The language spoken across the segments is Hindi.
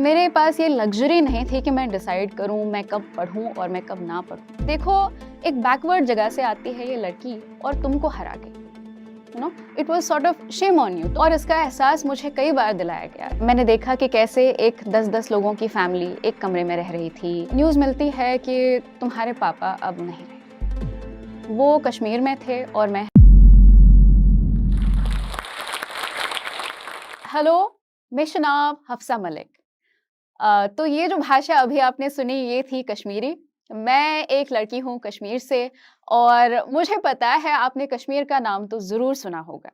मेरे पास ये लग्ज़री नहीं थी कि मैं डिसाइड करूँ मैं कब पढ़ूँ और मैं कब ना पढ़ूँ। देखो, एक बैकवर्ड जगह से आती है ये लड़की और तुमको हरा गई। You know, it was sort of shame on you. और इसका एहसास मुझे कई बार दिलाया गया। मैंने देखा कि कैसे एक 10-10 लोगों की फैमिली एक कमरे में रह रही थी। न्यूज़ मिलती है कि तुम्हारे पापा अब नहीं रहे। वो कश्मीर में थे और मैं। हेलो, मैं शनाब हफ्सा मलिक। तो ये जो भाषा अभी आपने सुनी ये थी कश्मीरी। मैं एक लड़की हूँ कश्मीर से और मुझे पता है आपने कश्मीर का नाम तो ज़रूर सुना होगा।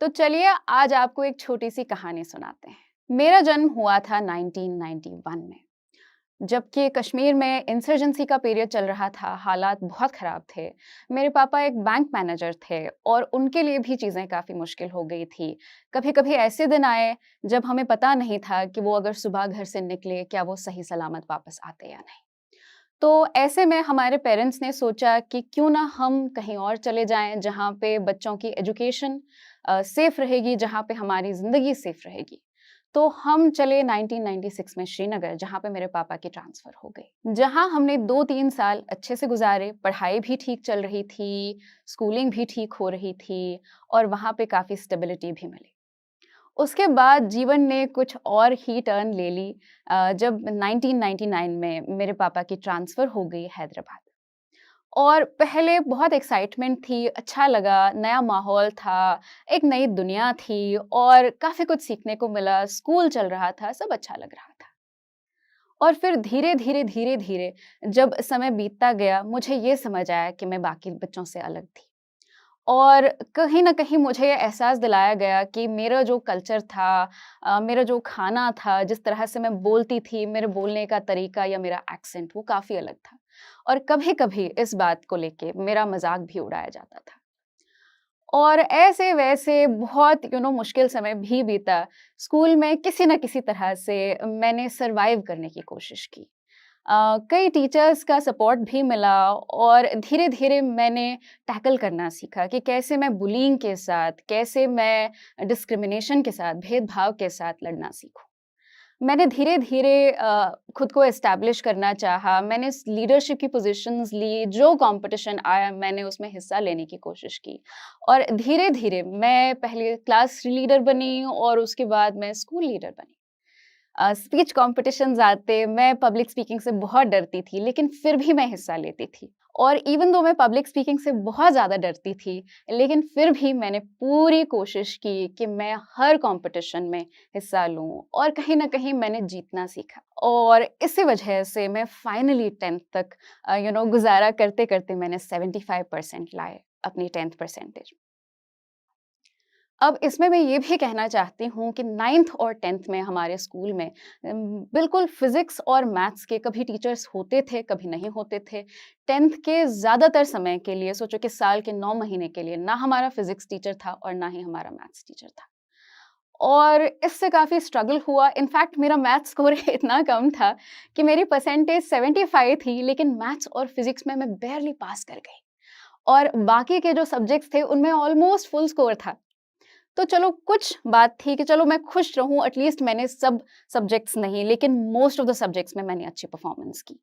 तो चलिए आज आपको एक छोटी-सी कहानी सुनाते हैं। मेरा जन्म हुआ था 1991 में। जबकि कश्मीर में इंसर्जेंसी का पीरियड चल रहा था, हालात बहुत ख़राब थे। मेरे पापा एक बैंक मैनेजर थे और उनके लिए भी चीज़ें काफ़ी मुश्किल हो गई थी। कभी-कभी ऐसे दिन आए जब हमें पता नहीं था कि वो अगर सुबह घर से निकले, क्या वो सही सलामत वापस आते या नहीं। तो ऐसे में हमारे पेरेंट्स ने सोचा कि क्यों ना हम कहीं और चले जाएँ, जहाँ पे बच्चों की एजुकेशन सेफ़ रहेगी, जहाँ पे हमारी ज़िंदगी सेफ़ रहेगी। तो हम चले 1996 में श्रीनगर, जहाँ पे मेरे पापा की ट्रांसफ़र हो गई। जहाँ हमने 2-3 साल अच्छे से गुज़ारे, पढ़ाई भी ठीक चल रही थी, स्कूलिंग भी ठीक हो रही थी और वहाँ पे काफ़ी स्टेबिलिटी भी मिली। उसके बाद जीवन ने कुछ और ही टर्न ले ली जब 1999 में मेरे पापा की ट्रांसफ़र हो गई हैदराबाद। और पहले बहुत एक्साइटमेंट थी, अच्छा लगा, नया माहौल था, एक नई दुनिया थी और काफ़ी कुछ सीखने को मिला, स्कूल चल रहा था, सब अच्छा लग रहा था। और फिर धीरे-धीरे, धीरे-धीरे जब समय बीतता गया, मुझे ये समझ आया कि मैं बाकी बच्चों से अलग थी। और कहीं न कहीं मुझे ये एहसास दिलाया गया कि मेरा जो कल्चर था मेरा जो खाना था, जिस तरह से मैं बोलती थी, मेरे बोलने का तरीका या मेरा एक्सेंट वो काफ़ी अलग था। और कभी-कभी इस बात को लेके मेरा मज़ाक भी उड़ाया जाता था। और ऐसे-वैसे बहुत मुश्किल समय भी बीता। स्कूल में किसी न किसी तरह से मैंने सर्वाइव करने की कोशिश की। कई टीचर्स का सपोर्ट भी मिला और धीरे-धीरे मैंने टैकल करना सीखा कि कैसे मैं बुलिंग के साथ, कैसे मैं डिस्क्रिमिनेशन के साथ, भेदभाव के साथ लड़ना सीखूँ। मैंने धीरे-धीरे खुद को एस्टैब्लिश करना चाहा, मैंने स लीडरशिप की पोज़ीशंस ली, जो कॉम्पिटिशन आया मैंने उसमें हिस्सा लेने की कोशिश की। और धीरे-धीरे मैं पहले क्लास लीडर बनी और उसके बाद मैं स्कूल लीडर बनी। स्पीच कॉम्पिटिशन्स आते, मैं पब्लिक स्पीकिंग से बहुत डरती थी, लेकिन फिर भी मैं हिस्सा लेती थी। और इवन दो मैं पब्लिक स्पीकिंग से बहुत ज़्यादा डरती थी, लेकिन फिर भी मैंने पूरी कोशिश की कि मैं हर कॉम्पिटिशन में हिस्सा लूँ और कहीं न कहीं मैंने जीतना सीखा। और इसी वजह से मैं फाइनली 10th तक गुज़ारा करते-करते मैंने 75% लाए अपनी 10th परसेंटेज। अब इसमें मैं ये भी कहना चाहती हूँ कि 9th और 10th में हमारे स्कूल में बिल्कुल फिज़िक्स और मैथ्स के कभी टीचर्स होते थे, कभी नहीं होते थे। 10th के ज़्यादातर समय के लिए सोचो कि साल के 9 महीने के लिए ना हमारा फिज़िक्स टीचर था और ना ही हमारा मैथ्स टीचर था। और इससे काफ़ी स्ट्रगल हुआ। इनफैक्ट मेरा मैथ्स स्कोर इतना कम था कि मेरी परसेंटेज 75 थी, लेकिन मैथ्स और फिज़िक्स में मैं बारली पास कर गई। और बाकी के जो सब्जेक्ट्स थे उनमें ऑलमोस्ट फुल स्कोर था। तो चलो कुछ बात थी कि चलो मैं खुश रहूँ, एटलीस्ट मैंने सब सब्जेक्ट्स नहीं लेकिन मोस्ट ऑफ द सब्जेक्ट्स में मैंने अच्छी परफॉर्मेंस की।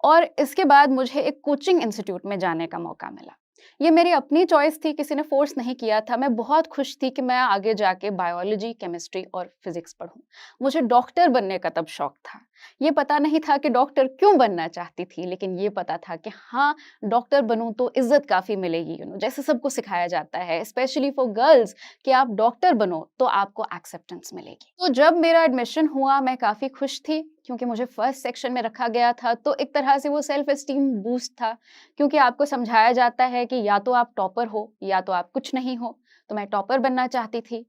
और इसके बाद मुझे एक कोचिंग इंस्टीट्यूट में जाने का मौका मिला। ये मेरी अपनी चॉइस थी, किसी ने फ़ोर्स नहीं किया था। मैं बहुत खुश थी कि मैं आगे जाके बायोलॉजी, केमिस्ट्री और फिज़िक्स पढ़ूँ। मुझे डॉक्टर बनने का तब शौक था। ये पता नहीं था कि डॉक्टर क्यों बनना चाहती थी, लेकिन ये पता था कि हाँ, डॉक्टर बनूँ तो इज़्ज़त काफ़ी मिलेगी, जैसे सबको सिखाया जाता है, स्पेशली फॉर गर्ल्स कि आप डॉक्टर बनो तो आपको एक्सेप्टेंस मिलेगी। तो जब मेरा एडमिशन हुआ मैं काफ़ी खुश थी क्योंकि मुझे फर्स्ट सेक्शन में रखा गया था, तो एक तरह से वो सेल्फ एस्टीम बूस्ट था क्योंकि आपको समझाया जाता है कि या तो आप टॉपर हो या तो आप कुछ नहीं हो। तो मैं टॉपर बनना चाहती थी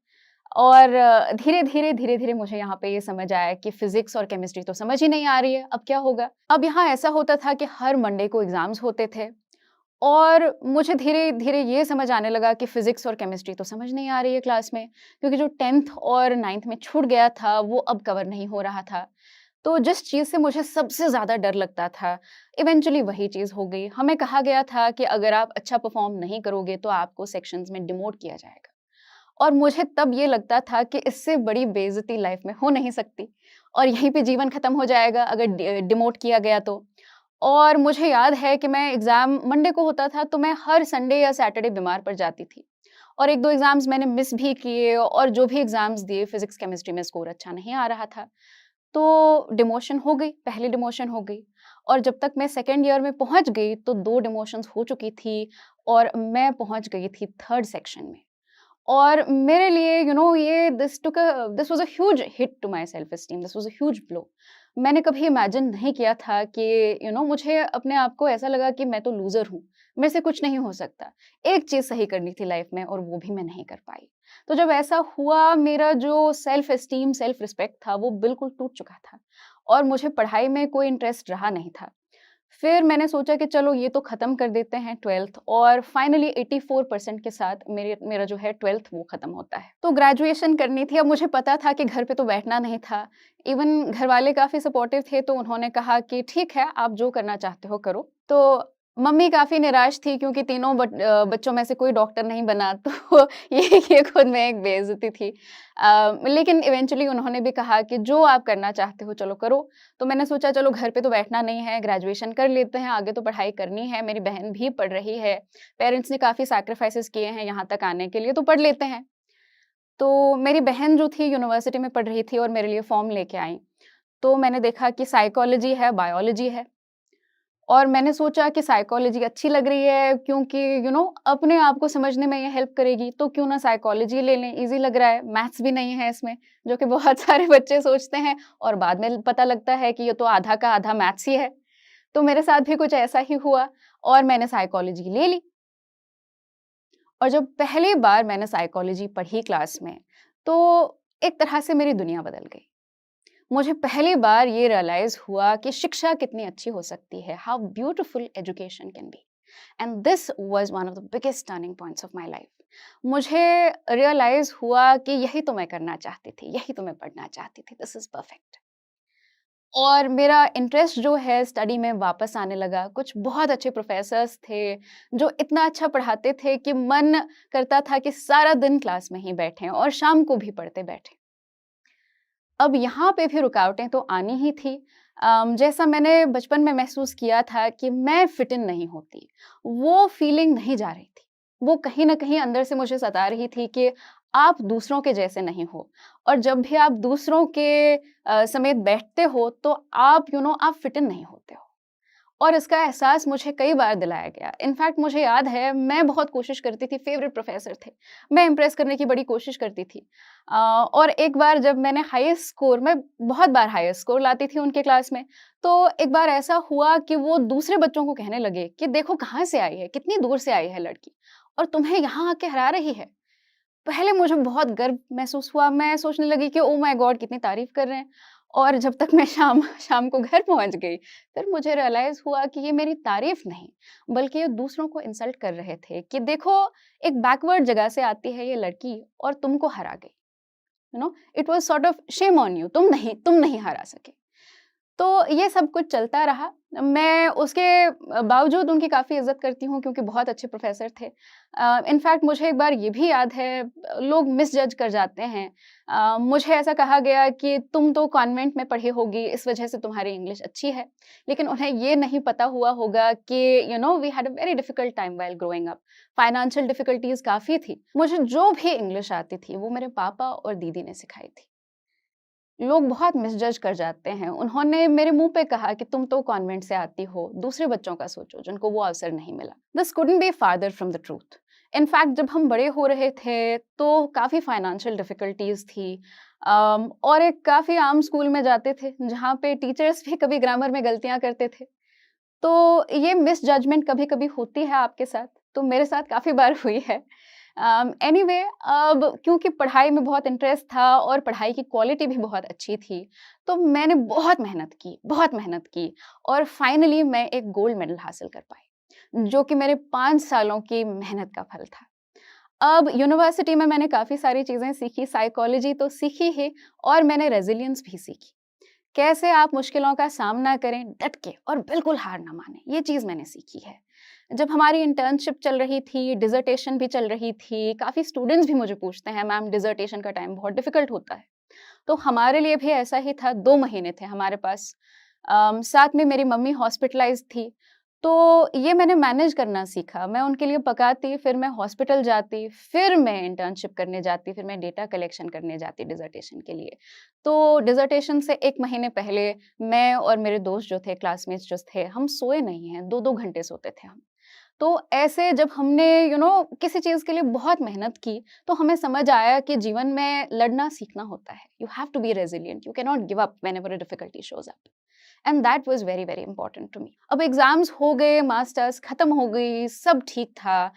और धीरे-धीरे मुझे यहाँ पे ये समझ आया कि फिज़िक्स और केमिस्ट्री तो समझ ही नहीं आ रही है, अब क्या होगा? अब यहाँ ऐसा होता था कि हर मंडे को एग्ज़ाम्स होते थे और मुझे धीरे-धीरे ये समझ आने लगा कि फिज़िक्स और केमिस्ट्री तो समझ नहीं आ रही है क्लास में, क्योंकि जो 10th और 9th में छूट गया था, वो अब कवर नहीं हो रहा था। तो जिस चीज़ से मुझे सबसे ज़्यादा डर लगता था, इवेंचुअली वही चीज़ हो गई। हमें कहा गया था कि अगर आप अच्छा परफ़ॉर्म नहीं करोगे, तो आपको सेक्शंस में डिमोट किया जाएगा। और मुझे तब ये लगता था कि इससे बड़ी बेइज़्ज़ती लाइफ़ में हो नहीं सकती और यहीं पे जीवन खत्म हो जाएगा अगर डिमोट किया गया तो। और मुझे याद है कि मैं एग्ज़ाम मंडे को होता था, तो मैं हर संडे या सैटरडे बीमार पड़ जाती थी। और 1-2 एग्ज़ाम्स मैंने मिस भी किए और जो भी एग्ज़ाम्स दिए फिज़िक्स, केमिस्ट्री में स्कोर अच्छा नहीं आ रहा था। तो डिमोशन हो गई, पहली डिमोशन हो गई और जब तक मैं सेकंड ईयर में पहुँच गई तो 2 डिमोशंस हो चुकी थी और मैं पहुँच गई थी 3rd सेक्शन में। और मेरे लिए ये this was a huge hit to my self esteem, this was a huge blow. मैंने कभी इमेजिन नहीं किया था कि मुझे अपने आप को ऐसा लगा कि मैं तो लूज़र हूँ, मेरे से कुछ नहीं हो सकता। एक चीज़ सही करनी थी लाइफ़ में और वो भी मैं नहीं कर पाई। तो जब ऐसा हुआ मेरा जो सेल्फ एस्टीम, सेल्फ रिस्पेक्ट था वो बिल्कुल टूट चुका था और मुझे पढ़ाई में कोई इंटरेस्ट रहा नहीं था। फिर मैंने सोचा कि चलो ये तो ख़त्म कर देते हैं 12th और फाइनली 84% के साथ मेरा जो है 12th वो ख़त्म होता है। तो ग्रेजुएशन करनी थी, अब मुझे पता था कि घर पे तो बैठना नहीं था। इवन घरवाले काफ़ी सपोर्टिव थे तो उन्होंने कहा कि ठीक है, आप जो करना चाहते हो करो। तो मम्मी काफ़ी निराश थी क्योंकि तीनों बच्चों में से कोई डॉक्टर नहीं बना तो ये खुद में एक बेइज़्ज़ती थी। लेकिन इवेंचुअली उन्होंने भी कहा कि जो आप करना चाहते हो चलो करो। तो मैंने सोचा चलो घर पे तो बैठना नहीं है, ग्रेजुएशन कर लेते हैं, आगे तो पढ़ाई करनी है, मेरी बहन भी पढ़ रही है, पेरेंट्स ने काफ़ी सैक्रिफाइसेस किए हैं यहाँ तक आने के लिए, तो पढ़ लेते हैं। तो मेरी बहन जो थी यूनिवर्सिटी में पढ़ रही थी और मेरे लिए फॉर्म लेके आई। तो मैंने देखा कि साइकोलॉजी है, बायोलॉजी है और मैंने सोचा कि साइकोलॉजी अच्छी लग रही है क्योंकि अपने आप को समझने में ये हेल्प करेगी, तो क्यों ना साइकोलॉजी ले लें, ईज़ी लग रहा है, मैथ्स भी नहीं है इसमें, जो कि बहुत सारे बच्चे सोचते हैं और बाद में पता लगता है कि ये तो आधा का आधा मैथ्स ही है। तो मेरे साथ भी कुछ ऐसा ही हुआ और मैंने साइकोलॉजी ले ली और जब पहली बार मैंने साइकोलॉजी पढ़ी क्लास में, तो एक तरह से मेरी दुनिया बदल गई। मुझे पहली बार ये रियलाइज़ हुआ कि शिक्षा कितनी अच्छी हो सकती है, how beautiful education can be and this was one of the biggest turning points of my life. मुझे रियलाइज़ हुआ कि यही तो मैं करना चाहती थी, यही तो मैं पढ़ना चाहती थी, दिस इज़ परफेक्ट। और मेरा इंटरेस्ट जो है स्टडी में वापस आने लगा। कुछ बहुत अच्छे प्रोफ़ेसर्स थे, जो इतना अच्छा पढ़ाते थे कि मन करता था कि सारा दिन क्लास में ही बैठें और शाम को भी पढ़ते बैठें। अब यहाँ पे भी रुकावटें तो आनी ही थी। जैसा मैंने बचपन में महसूस किया था कि मैं फिट इन नहीं होती, वो फीलिंग नहीं जा रही थी। वो कहीं न कहीं अंदर से मुझे सता रही थी कि आप दूसरों के जैसे नहीं हो और जब भी आप दूसरों के समेत बैठते हो तो आप आप फिट इन नहीं होते हो। और इसका एहसास मुझे कई बार दिलाया गया। इनफैक्ट मुझे याद है मैं बहुत कोशिश करती थी, फ़ेवरेट प्रोफ़ेसर थे। मैं इम्प्रेस करने की बड़ी कोशिश करती थी। और एक बार जब मैंने हाईएस्ट स्कोर मैं बहुत बार हाईएस्ट स्कोर लाती थी उनके क्लास में, तो एक बार ऐसा हुआ कि वो दूसरे बच्चों को कहने लगे कि देखो कहाँ से आई है, कितनी दूर से आई है लड़की और तुम्हें यहाँ आके हरा रही है। पहले मुझे बहुत गर्व महसूस हुआ, मैं सोचने लगी कि ओह माय गॉड! कितनी तारीफ़ कर रहे हैं और जब तक मैं शाम शाम को घर पहुँच गई, फिर मुझे रियलाइज़ हुआ कि ये मेरी तारीफ़ नहीं, बल्कि ये दूसरों को इंसल्ट कर रहे थे कि देखो, एक बैकवर्ड जगह से आती है ये लड़की और तुमको हरा गई। It was sort of shame on you, तुम नहीं हरा सके। तो ये सब कुछ चलता रहा। मैं उसके बावजूद उनकी काफ़ी इज़्ज़त करती हूँ क्योंकि बहुत अच्छे प्रोफ़ेसर थे। इनफैक्ट मुझे एक बार ये भी याद है लोग मिसजज कर जाते हैं। मुझे ऐसा कहा गया कि तुम तो कॉन्वेंट में पढ़ी होगी इस वज़ह से तुम्हारी इंग्लिश अच्छी है। लेकिन उन्हें ये नहीं पता हुआ होगा कि we had a very difficult time while growing up. Financial difficulties काफ़ी थी। मुझे जो भी इंग्लिश आती थी वो मेरे पापा और दीदी ने सिखाई थी। लोग बहुत मिसजज कर जाते हैं। उन्होंने मेरे मुँह पे कहा कि तुम तो कॉन्वेंट से आती हो, दूसरे बच्चों का सोचो जिनको वो अवसर नहीं मिला। This couldn't be farther from the truth. In fact जब हम बड़े हो रहे थे तो काफ़ी फाइनेंशियल डिफिकल्टीज़ थी। और एक काफ़ी आम स्कूल में जाते थे जहाँ पे टीचर्स भी कभी ग्रामर में गलतियाँ करते थे। तो ये मिसजजमेंट कभी-कभी होती है आपके साथ, तो मेरे साथ काफ़ी बार हुई है। एनीवे अब क्योंकि पढ़ाई में बहुत इंटरेस्ट था और पढ़ाई की क्वालिटी भी बहुत अच्छी थी, तो मैंने बहुत मेहनत की और फाइनली मैं एक गोल्ड मेडल हासिल कर पाई, जो कि मेरे 5 सालों की मेहनत का फल था। अब यूनिवर्सिटी में मैंने काफ़ी सारी चीज़ें सीखी, साइकोलॉजी तो सीखी ही और मैंने रेज़िलियंस भी सीखी। कैसे आप मुश्किलों का सामना करें डट के और बिल्कुल हार ना मानें, ये चीज़ मैंने सीखी है। जब हमारी इंटर्नशिप चल रही थी, डिसर्टेशन भी चल रही थी, काफ़ी स्टूडेंट्स भी मुझे पूछते हैं, मैम डिसर्टेशन का टाइम बहुत डिफ़िकल्ट होता है। तो हमारे लिए भी ऐसा ही था, 2 महीने थे हमारे पास। साथ में मेरी मम्मी हॉस्पिटलाइज़्ड थी, तो ये मैंने मैनेज करना सीखा। मैं उनके लिए पकाती, फिर मैं हॉस्पिटल जाती, फिर मैं इंटर्नशिप करने जाती, फिर मैं डेटा कलेक्शन करने जाती डिसर्टेशन के लिए। तो डिसर्टेशन से 1 महीने पहले मैं और मेरे दोस्त जो थे, क्लासमेट्स जो थे, हम सोए नहीं हैं, 2-2 घंटे सोते थे हम। तो ऐसे जब हमने किसी चीज़ के लिए बहुत मेहनत की, तो हमें समझ आया कि जीवन में लड़ना सीखना होता है। You have to be resilient, you can not give up whenever a difficulty shows up. And that was very, very important to me. अब एग्ज़ाम्स हो गए, मास्टर्स खत्म हो गई, सब ठीक था।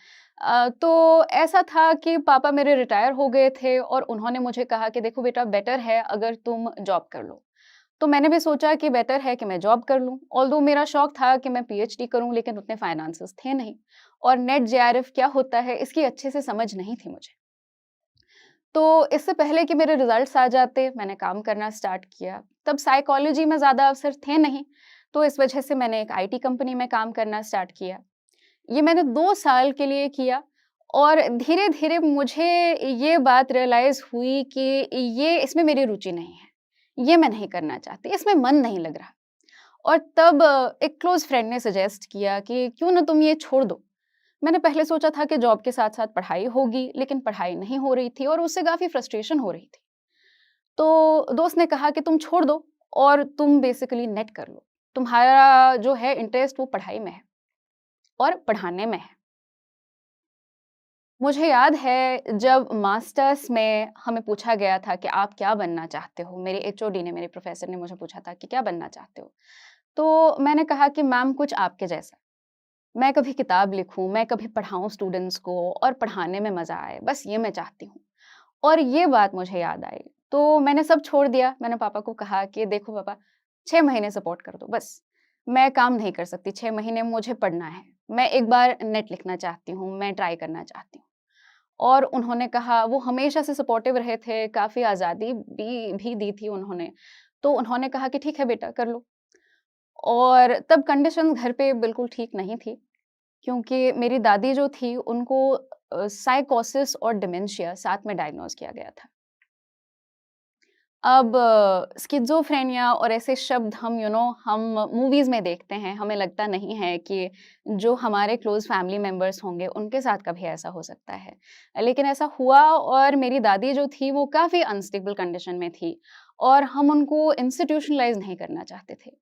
तो ऐसा था कि पापा मेरे रिटायर हो गए थे और उन्होंने मुझे कहा कि देखो बेटा, बेटर है अगर तुम जॉब कर लो। तो मैंने भी सोचा कि बेटर है कि मैं जॉब कर लूँ। ऑल्दो मेरा शौक था कि मैं पीएचडी करूँ, लेकिन उतने फाइनेंसेस थे नहीं और नेट जेआरएफ क्या होता है इसकी अच्छे से समझ नहीं थी मुझे। तो इससे पहले कि मेरे रिजल्ट्स आ जाते, मैंने काम करना स्टार्ट किया। तब साइकोलॉजी में ज़्यादा अवसर थे नहीं, तो इस वजह से मैंने एक आईटी कंपनी में काम करना स्टार्ट किया। ये मैंने 2 साल के लिए किया और धीरे-धीरे मुझे ये बात रियलाइज़ हुई कि ये इसमें मेरी रुचि नहीं है। ये मैं नहीं करना चाहती, इसमें मन नहीं लग रहा। और तब एक क्लोज़ फ्रेंड ने सजेस्ट किया कि क्यों ना तुम ये छोड़ दो। मैंने पहले सोचा था कि जॉब के साथ-साथ पढ़ाई होगी, लेकिन पढ़ाई नहीं हो रही थी और उससे काफ़ी फ्रस्ट्रेशन हो रही थी। तो दोस्त ने कहा कि तुम छोड़ दो और तुम बेसिकली नेट कर लो। तुम्हारा जो है इंटरेस्ट वो पढ़ाई में है और पढ़ाने में है। मुझे याद है जब मास्टर्स में हमें पूछा गया था कि आप क्या बनना चाहते हो? मेरे एचओडी ने, मेरे प्रोफ़ेसर ने मुझे पूछा था कि क्या बनना चाहते हो? तो मैंने कहा कि मैम कुछ आपके जैसा। मैं कभी किताब लिखूँ, मैं कभी पढ़ाऊँ स्टूडेंट्स को और पढ़ाने में मज़ा आए, बस ये मैं चाहती हूँ। और ये बात मुझे याद आई, तो मैंने सब छोड़ दिया। मैंने पापा को कहा कि देखो पापा, 6 महीने सपोर्ट कर दो बस। मैं काम नहीं कर सकती, 6 महीने मुझे पढ़ना है। मैं एक बार नेट लिखना चाहती हूँ, मैं ट्राई करना चाहती हूँ। और उन्होंने कहा, वो हमेशा से सपोर्टिव रहे थे, काफ़ी आज़ादी भी दी थी उन्होंने। तो उन्होंने कहा कि ठीक है बेटा, कर लो। और तब कंडीशंस घर पे बिल्कुल ठीक नहीं थी, क्योंकि मेरी दादी जो थी उनको साइकोसिस और डिमेंशिया साथ में डायग्नोज़ किया गया था। अब स्किज़ोफ्रेनिया और ऐसे शब्द हम हम मूवीज़ में देखते हैं, हमें लगता नहीं है कि जो हमारे क्लोज़ फैमिली मेंबर्स होंगे, उनके साथ कभी ऐसा हो सकता है। लेकिन ऐसा हुआ और मेरी दादी जो थी, वो काफ़ी अनस्टेबल कंडीशन में थी और हम उनको इंस्टीट्यूशनलाइज़ नहीं करना चाहते थे।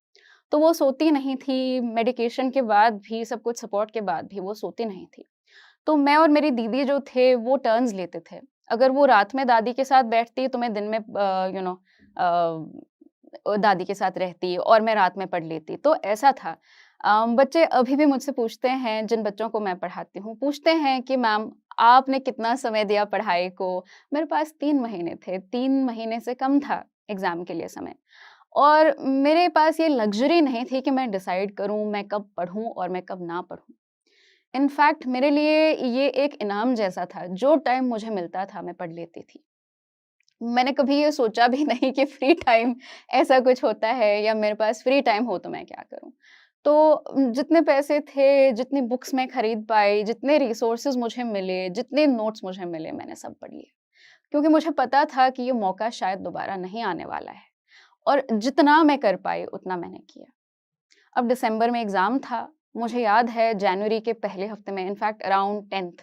तो वो सोती नहीं थी, मेडिकेशन के बाद भी, सब कुछ सपोर्ट के बाद भी वो सोती नहीं थी। तो मैं और मेरी दीदी जो थे वो टर्न्स लेते थे। अगर वो रात में दादी के साथ बैठती तो मैं दिन में दादी के साथ रहती और मैं रात में पढ़ लेती। तो ऐसा था। बच्चे अभी भी मुझसे पूछते हैं, जिन बच्चों को मैं पढ़ाती हूँ, पूछते हैं कि मैम आपने कितना समय दिया पढ़ाई को? मेरे पास 3 महीने थे, 3 महीने से कम था एग्ज़ाम के लिए समय। और मेरे पास ये लग्ज़री नहीं थी कि मैं डिसाइड करूँ मैं कब पढ़ूँ और मैं कब ना पढ़ूँ। इनफैक्ट मेरे लिए ये एक इनाम जैसा था, जो टाइम मुझे मिलता था मैं पढ़ लेती थी। मैंने कभी ये सोचा भी नहीं कि फ्री टाइम ऐसा कुछ होता है या मेरे पास फ्री टाइम हो तो मैं क्या करूँ? तो जितने पैसे थे, जितनी बुक्स मैं खरीद पाई, जितने रिसोर्सेज़ मुझे मिले, जितने नोट्स मुझे मिले, मैंने सब पढ़ लिए। क्योंकि मुझे पता था कि ये मौका शायद दोबारा नहीं आने वाला है और जितना मैं कर पाई उतना मैंने किया। अब दिसंबर में एग्ज़ाम था। मुझे याद है जनवरी के पहले हफ्ते में, इनफैक्ट अराउंड 10th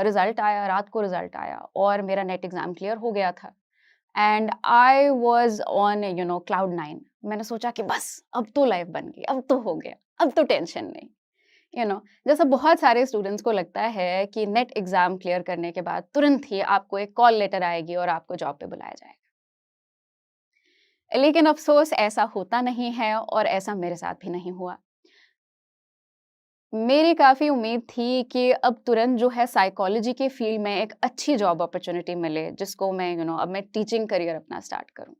रिज़ल्ट आया, रात को रिज़ल्ट आया और मेरा नेट एग्ज़ाम क्लियर हो गया था and I was on cloud 9। मैंने सोचा कि बस अब तो लाइफ़ बन गई, अब तो हो गया, अब तो टेंशन नहीं। जैसा बहुत सारे स्टूडेंट्स को लगता है कि नेट एग्ज़ाम क्लियर करने के बाद तुरंत ही आपको एक कॉल लेटर आएगी और आपको जॉब पे बुलाया जाएगा। लेकिन अफ़सोस ऐसा होता नहीं है और ऐसा मेरे साथ भी नहीं हुआ। मेरी काफ़ी उम्मीद थी कि अब तुरंत जो है साइकोलॉजी के फ़ील्ड में एक अच्छी जॉब अपॉर्च्युनिटी मिले, जिसको मैं अब मैं टीचिंग करियर अपना स्टार्ट करूँ।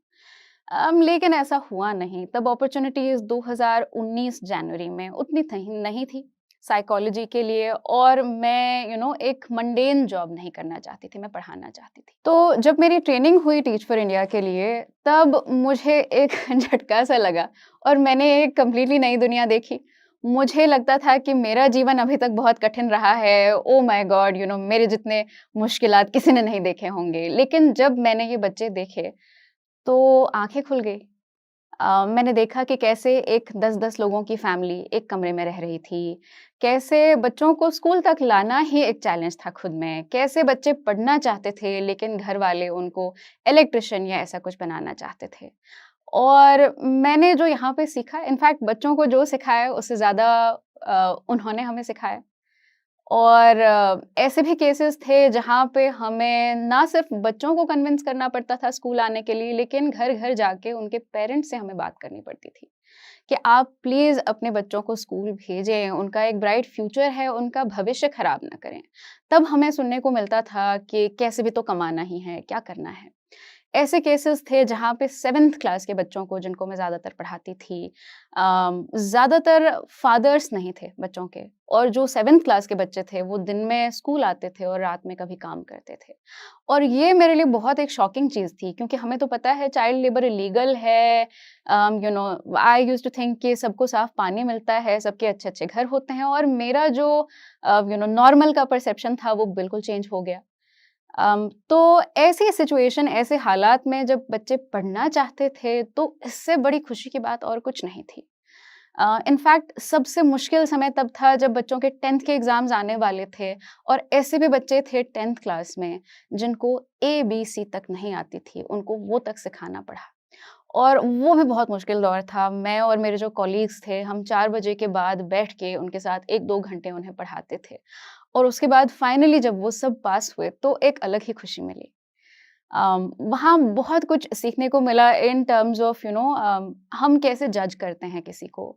लेकिन ऐसा हुआ नहीं। तब अपॉर्च्युनिटीज़ 2019 जनवरी में उतनी थही नहीं थी साइकोलॉजी के लिए और मैं एक मंडेन जॉब नहीं करना चाहती थी, मैं पढ़ाना चाहती थी। तो जब मेरी ट्रेनिंग हुई टीच फॉर इंडिया के लिए, तब मुझे एक झटका-सा लगा और मैंने एक कंप्लीटली नई दुनिया देखी। मुझे लगता था कि मेरा जीवन अभी तक बहुत कठिन रहा है, ओह माय गॉड! मेरे जितने मुश्किलात किसी ने नहीं देखे होंगे। लेकिन जब मैंने ये बच्चे देखे तो आँखें खुल गई। मैंने देखा कि कैसे एक 10-10 लोगों की फैमिली एक कमरे में रह रही थी। कैसे बच्चों को स्कूल तक लाना ही एक चैलेंज था खुद में। कैसे बच्चे पढ़ना चाहते थे लेकिन घर वाले उनको इलेक्ट्रिशियन या ऐसा कुछ बनाना चाहते थे। और मैंने जो यहाँ पे सीखा इनफैक्ट बच्चों को जो सिखाया उससे ज़्यादा उन्होंने हमें सिखाया। और ऐसे भी केसेस थे जहाँ पे हमें ना सिर्फ़ बच्चों को कन्विंस करना पड़ता था स्कूल आने के लिए, लेकिन घर-घर जाके उनके पेरेंट्स से हमें बात करनी पड़ती थी, कि आप प्लीज़ अपने बच्चों को स्कूल भेजें, उनका एक ब्राइट फ्यूचर है, उनका भविष्य खराब ना करें। तब हमें सुनने को मिलता था कि कैसे भी तो कमाना ही है, क्या करना है? ऐसे केसेस थे जहाँ पे 7th क्लास के बच्चों को जिनको मैं ज़्यादातर पढ़ाती थी ज़्यादातर फादर्स नहीं थे बच्चों के और जो 7th क्लास के बच्चे थे वो दिन में स्कूल आते थे और रात में कभी काम करते थे। और ये मेरे लिए बहुत एक शॉकिंग चीज़ थी क्योंकि हमें तो पता है चाइल्ड लेबर इलीगल है आई यूज्ड टू थिंक कि सबको साफ पानी मिलता है, सबके अच्छे-अच्छे घर होते हैं और मेरा जो नॉर्मल का परसेप्शन था वो बिल्कुल चेंज हो गया। तो ऐसी सिचुएशन, ऐसे हालात में जब बच्चे पढ़ना चाहते थे, तो इससे बड़ी खुशी की बात और कुछ नहीं थी। इनफैक्ट सबसे मुश्किल समय तब था जब बच्चों के 10th के एग्ज़ाम्स आने वाले थे और ऐसे भी बच्चे थे 10th क्लास में, जिनको ए-बी-सी तक नहीं आती थी, उनको वो तक सिखाना पड़ा। और वो भी बहुत मुश्किल दौर था। मैं और मेरे जो कॉलीग्स थे, हम 4 बजे के बाद बैठ के उनके साथ 1-2 घंटे उन्हें पढ़ाते थे। और उसके बाद फाइनली जब वो सब पास हुए, तो एक अलग ही खुशी मिली। वहाँ बहुत कुछ सीखने को मिला इन टर्म्स ऑफ हम कैसे जज करते हैं किसी को।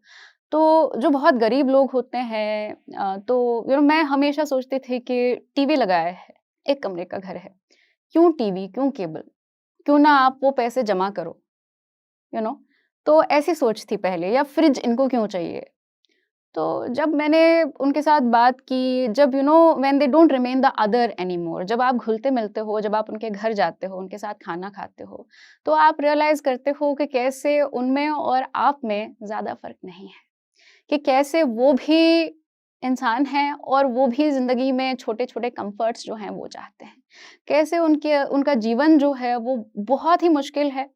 तो जो बहुत गरीब लोग होते हैं तो मैं हमेशा सोचती थी कि टीवी लगाया है, एक कमरे का घर है, क्यों टीवी, क्यों केबल? क्यों ना आप वो पैसे जमा करो, यू नो? तो ऐसी सोच थी पहले या फ्रिज इनको क्यों चाहिए? तो जब मैंने उनके साथ बात की, जब when they don't remain the other anymore जब आप घुलते-मिलते हो, जब आप उनके घर जाते हो, उनके साथ खाना खाते हो, तो आप रियलाइज़ करते हो कि कैसे उनमें और आप में ज़्यादा फ़र्क नहीं है। कि कैसे वो भी इंसान हैं और वो भी ज़िंदगी में छोटे-छोटे कम्फ़र्ट्स जो हैं वो चाहते हैं। कैसे उनके उनका जीवन जो है वो बहुत ही मुश्किल है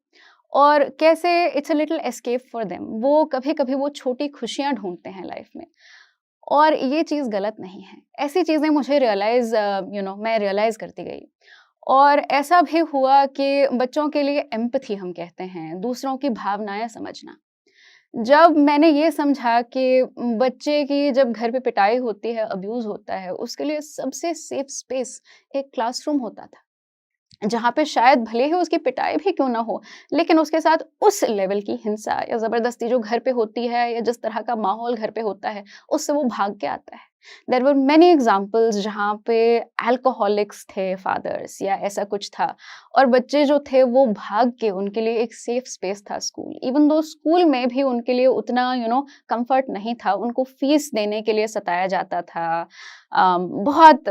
और कैसे it's a little escape for them वो कभी-कभी वो छोटी खुशियाँ ढूँढते हैं लाइफ़ में और ये चीज़ गलत नहीं है। ऐसी चीज़ें मुझे मैं रियलाइज़ करती गई और ऐसा भी हुआ कि बच्चों के लिए एम्पैथी हम कहते हैं, दूसरों की भावनाएँ समझना। जब मैंने ये समझा कि बच्चे की जब घर पे पिटाई होती है, अब्यूज़ होता है, उसके लिए सबसे सेफ स्पेस एक क्लासरूम होता था। जहाँ पे शायद भले ही उसकी पिटाई भी क्यों ना हो, लेकिन उसके साथ उस लेवल की हिंसा या ज़बरदस्ती जो घर पे होती है या जिस तरह का माहौल घर पे होता है, उससे वो भाग के आता है। देयर वर मेनी एग्ज़ाम्पल्स जहाँ पे अल्कोहलिक्स थे फादर्स या ऐसा कुछ था और बच्चे जो थे वो भाग के उनके लिए एक सेफ स्पेस था स्कूल। इवन दो स्कूल में भी उनके लिए उतना कम्फ़र्ट नहीं था, उनको फ़ीस देने के लिए सताया जाता था। बहुत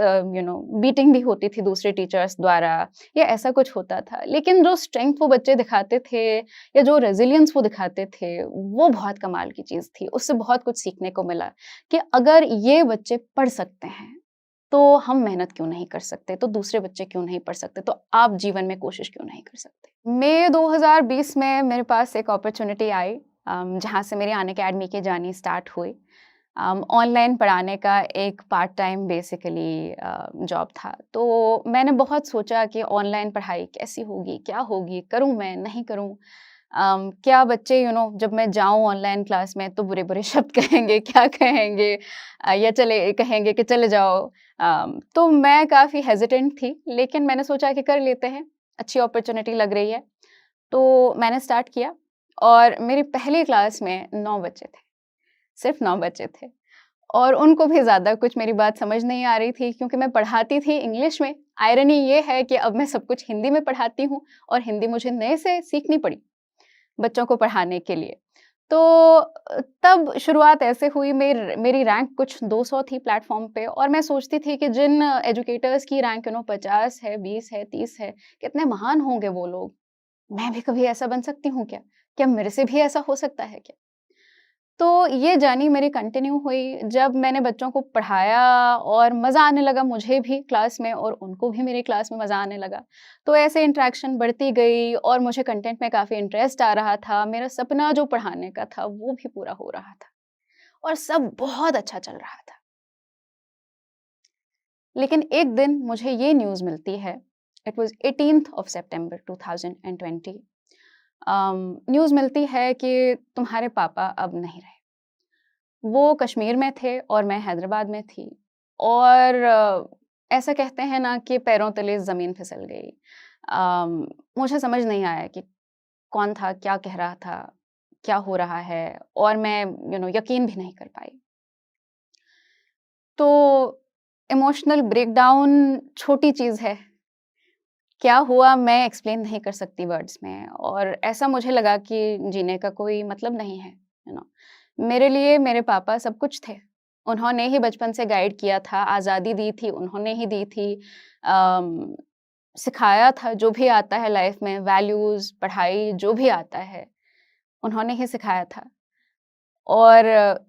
बीटिंग भी होती थी दूसरे टीचर्स द्वारा या ऐसा कुछ होता था। लेकिन जो स्ट्रेंथ वो बच्चे दिखाते थे या जो रेज़िलियंस वो दिखाते थे, वो बहुत कमाल की चीज़ थी। उससे बहुत कुछ सीखने को मिला कि अगर ये बच्चे पढ़ सकते हैं, तो हम मेहनत क्यों नहीं कर सकते? तो दूसरे बच्चे क्यों नहीं पढ़ सकते? तो आप जीवन में कोशिश क्यों नहीं कर सकते? मई 2020 में मेरे पास एक अपॉर्च्युनिटी आई जहाँ से मेरी अनअकैडमी की जर्नी स्टार्ट हुई। ऑनलाइन पढ़ाने का एक पार्ट टाइम बेसिकली जॉब था। तो मैंने बहुत सोचा कि ऑनलाइन पढ़ाई कैसी होगी? क्या होगी? करूँ मैं, नहीं करूँ? क्या बच्चे जब मैं जाऊँ ऑनलाइन क्लास में तो बुरे-बुरे शब्द कहेंगे, क्या कहेंगे? या चले कहेंगे कि चले जाओ। तो मैं काफ़ी हेज़िटेंट थी, लेकिन मैंने सोचा कि कर लेते हैं, अच्छी अपॉर्च्युनिटी लग रही है। तो मैंने स्टार्ट किया और मेरी पहली क्लास में 9 बच्चे थे, सिर्फ़ 9 बच्चे थे। और उनको भी ज़्यादा कुछ मेरी बात समझ नहीं आ रही थी क्योंकि मैं पढ़ाती थी इंग्लिश में। आयरनी ये है कि अब मैं सब कुछ हिंदी में पढ़ाती हूँ और हिंदी मुझे नए से सीखनी पड़ी, बच्चों को पढ़ाने के लिए। तो तब शुरुआत ऐसे हुई मेरी रैंक कुछ 200 थी प्लेटफ़ॉर्म पे और मैं सोचती थी कि जिन एजुकेटर्स की रैंक 50 है, 20 है, 30 है, कितने महान होंगे वो लोग। मैं भी कभी ऐसा बन सकती हूँ क्या? क्या मेरे से भी ऐसा हो सकता है क्या? तो ये जर्नी मेरी कंटिन्यू हुई जब मैंने बच्चों को पढ़ाया और मज़ा आने लगा मुझे भी क्लास में और उनको भी मेरी क्लास में मज़ा आने लगा। तो ऐसे इंटरेक्शन बढ़ती गई और मुझे कंटेंट में काफ़ी इंटरेस्ट आ रहा था। मेरा सपना जो पढ़ाने का था वो भी पूरा हो रहा था और सब बहुत अच्छा चल रहा था। लेकिन एक दिन मुझे ये न्यूज़ मिलती है, it was 18th of September 2020। News मिलती है कि तुम्हारे पापा अब नहीं रहे। वो कश्मीर में थे और मैं हैदराबाद में थी और ऐसा कहते हैं ना कि पैरों तले ज़मीन फिसल गई। मुझे समझ नहीं आया कि कौन था, क्या कह रहा था, क्या हो रहा है और मैं यकीन भी नहीं कर पाई। तो इमोशनल ब्रेकडाउन छोटी चीज़ है। क्या हुआ मैं एक्सप्लेन नहीं कर सकती वर्ड्स में और ऐसा मुझे लगा कि जीने का कोई मतलब नहीं है, मेरे लिए मेरे पापा सब कुछ थे। उन्होंने ही बचपन से गाइड किया था, आज़ादी दी थी, उन्होंने ही दी थी। अम, सिखाया था जो भी आता है लाइफ में, वैल्यूज़, पढ़ाई जो भी आता है, उन्होंने ही सिखाया था। और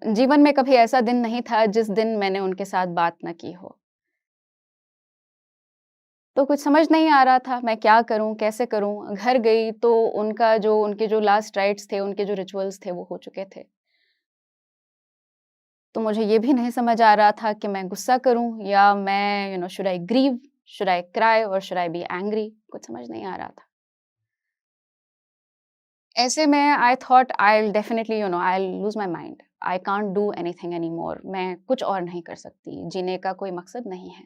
जीवन में कभी ऐसा दिन नहीं था जिस दिन मैंने उनके साथ बात ना की हो। तो कुछ समझ नहीं आ रहा था मैं क्या करूँ, कैसे करूँ? घर गई तो उनके जो लास्ट राइट्स थे, उनके जो रिचुअल्स थे वो हो चुके थे। तो मुझे ये भी नहीं समझ आ रहा था कि मैं गुस्सा करूँ या मैं should I grieve, should I cry और शुड आई बी एंग्री? कुछ समझ नहीं आ रहा था। ऐसे में I thought I will definitely I will lose my mind. I can't do anything anymore. मैं कुछ और नहीं कर सकती, जीने का कोई मकसद नहीं है।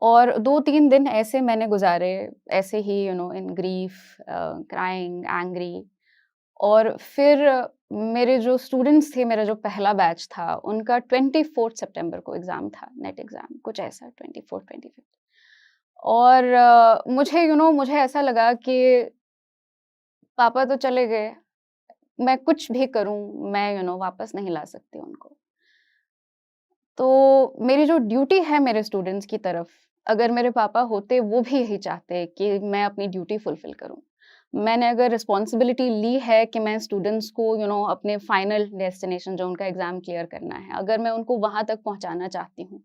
और 2-3 दिन ऐसे मैंने गुज़ारे, ऐसे ही इन ग्रीफ, क्राइंग, एंग्री। और फिर मेरे जो स्टूडेंट्स थे, मेरा जो पहला बैच था, उनका 24th सितंबर को एग्ज़ाम था, नेट एग्ज़ाम, कुछ ऐसा 24th, 25th। और मुझे ऐसा लगा कि पापा तो चले गए, मैं कुछ भी करूँ, मैं वापस नहीं ला सकती उनको। तो मेरी जो ड्यूटी है मेरे स्टूडेंट्स की तरफ, अगर मेरे पापा होते वो भी यही चाहते कि मैं अपनी ड्यूटी फुलफ़िल करूँ। मैंने अगर रिस्पॉन्सिबिलिटी ली है कि मैं स्टूडेंट्स को अपने फाइनल डेस्टिनेशन जो उनका एग्ज़ाम क्लियर करना है, अगर मैं उनको वहाँ तक पहुँचाना चाहती हूँ,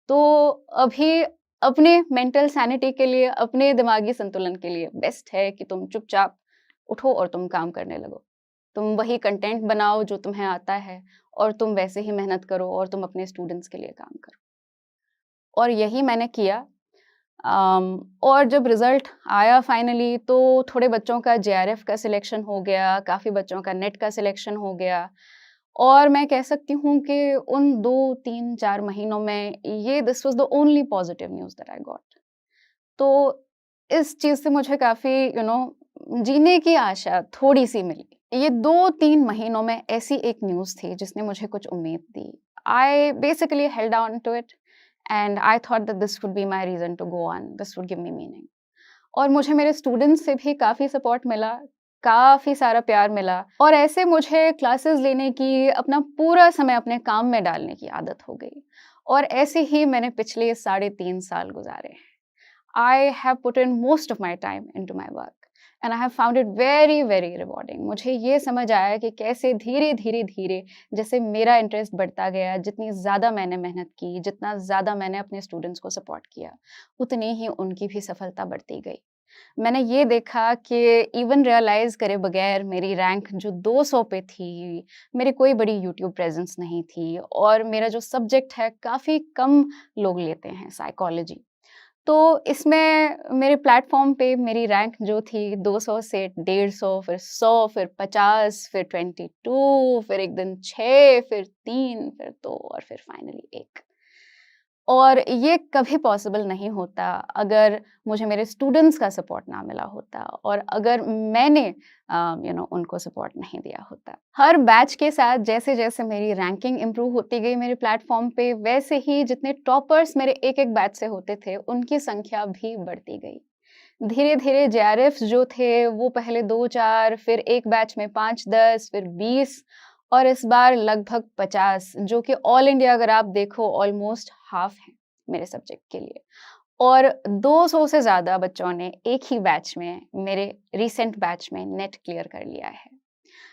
तो अभी अपने मेंटल सैनिटी के लिए, अपने दिमागी संतुलन के लिए बेस्ट है कि तुम चुपचाप उठो और तुम काम करने लगो। तुम वही कंटेंट बनाओ जो तुम्हें आता है और तुम वैसे ही मेहनत करो और तुम अपने स्टूडेंट्स के लिए काम करो। और यही मैंने किया। और जब रिज़ल्ट आया फाइनली तो थोड़े बच्चों का जेआरएफ का सिलेक्शन हो गया, काफ़ी बच्चों का नेट का सिलेक्शन हो गया। और मैं कह सकती हूँ कि उन 2, 3, 4 महीनों में ये this was the only positive news that I got. तो इस चीज़ से मुझे काफ़ी जीने की आशा थोड़ी-सी मिली। ये 2-3 महीनों में ऐसी एक न्यूज़ थी जिसने मुझे कुछ उम्मीद दी। I basically held on to it and I thought that this would be my reason to go on. This would give me meaning. और मुझे मेरे स्टूडेंट्स से भी काफ़ी सपोर्ट मिला, काफ़ी सारा प्यार मिला और ऐसे मुझे क्लासेस लेने की, अपना पूरा समय अपने काम में डालने की आदत हो गई। और ऐसे ही मैंने पिछले 3.5 साल गुज़ारे। I have put in most of my time into my work and I have found it very very rewarding. मुझे ये समझ आया कि कैसे धीरे-धीरे जैसे मेरा इंटरेस्ट बढ़ता गया, जितनी ज़्यादा मैंने मेहनत की, जितना ज़्यादा मैंने अपने स्टूडेंट्स को सपोर्ट किया, उतनी ही उनकी भी सफलता बढ़ती गई। मैंने ये देखा कि इवन रियलाइज़ करे बगैर मेरी रैंक जो 200 पे थी, मेरी कोई बड़ी यूट्यूब प्रेज़ेंस नहीं थी और मेरा जो सब्जेक्ट है काफ़ी कम लोग लेते हैं, साइकोलॉजी। तो इसमें मेरे प्लेटफ़ॉर्म पे मेरी रैंक जो थी 200 से 150, फिर 100, फिर 50, फिर 22, फिर एक दिन 6, फिर 3, फिर 2 और फिर फाइनली 1। और ये कभी पॉसिबल नहीं होता अगर मुझे मेरे स्टूडेंट्स का सपोर्ट ना मिला होता और अगर मैंने उनको सपोर्ट नहीं दिया होता। हर बैच के साथ जैसे-जैसे मेरी रैंकिंग इम्प्रूव होती गई मेरे प्लेटफ़ॉर्म पे, वैसे ही जितने टॉपर्स मेरे एक-एक बैच से होते थे, उनकी संख्या भी बढ़ती गई। धीरे-धीरे जेआरएफ्स जो थे, वो पहले 2-4 फिर एक बैच में 5-10 फिर 20 और इस बार लगभग 50 जो कि ऑल इंडिया अगर आप देखो ऑलमोस्ट हाफ है मेरे सब्जेक्ट के लिए। और 200 से ज़्यादा बच्चों ने एक ही बैच में, मेरे रीसेंट बैच में नेट क्लियर कर लिया है।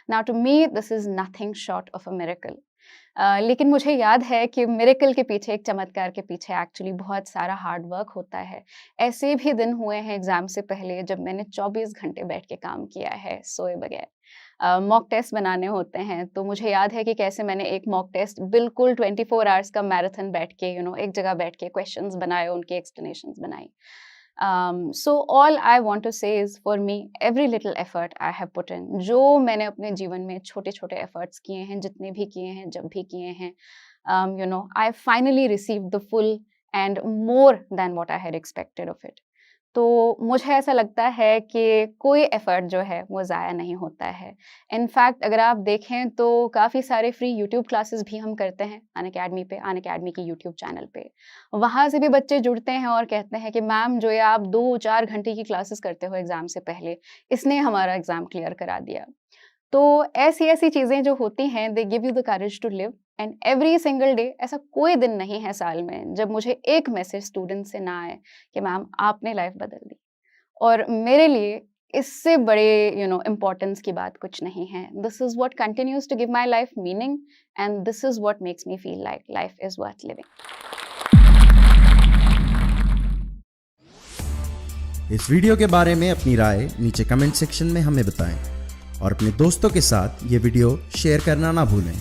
Now to me this is nothing short of a miracle. लेकिन मुझे याद है कि मिरेकल के पीछे, एक चमत्कार के पीछे एक्चुअली बहुत सारा हार्ड वर्क होता है। ऐसे भी दिन हुए हैं एग्ज़ाम से पहले जब मैंने 24 घंटे बैठ के काम किया है, सोए बगैर। मॉक टेस्ट बनाने होते हैं, तो मुझे याद है कि कैसे मैंने एक मॉक टेस्ट बिल्कुल 24 आवर्स का मैराथन बैठ के एक जगह बैठ के क्वेश्चंस बनाए, उनकी एक्सप्लेनेशंस बनाई। So all I want to say is for me, every little effort I have put in, जो मैंने अपने जीवन में छोटे-छोटे एफर्ट्स किए हैं, जितने भी किए हैं, जब भी किए हैं, I finally received the full and more than what I had expected of it. तो मुझे ऐसा लगता है कि कोई एफर्ट जो है वो ज़ाया नहीं होता है। इनफैक्ट अगर आप देखें तो काफ़ी सारे फ्री यूट्यूब क्लासेस भी हम करते हैं अनअकैडमी की यूट्यूब चैनल पे। वहाँ से भी बच्चे जुड़ते हैं और कहते हैं कि मैम जो ये आप 2-4 घंटे की क्लासेस करते हो एग्ज़ाम से पहले, इसने हमारा एग्ज़ाम क्लियर करा दिया। तो ऐसी-ऐसी चीज़ें जो होती हैं, they give you the courage to live and every single day. ऐसा कोई दिन नहीं है साल में जब मुझे एक मैसेज स्टूडेंट से ना आए कि मैम आपने लाइफ बदल दी। और मेरे लिए इससे बड़े इम्पोर्टेंस की बात कुछ नहीं है। This is what continues to give my life meaning and this is what makes me feel like life is worth living. इस वीडियो के बारे में अपनी राय नीचे कमेंट सेक्शन में हमें बताएं और अपने दोस्तों के साथ ये वीडियो शेयर करना ना भूलें।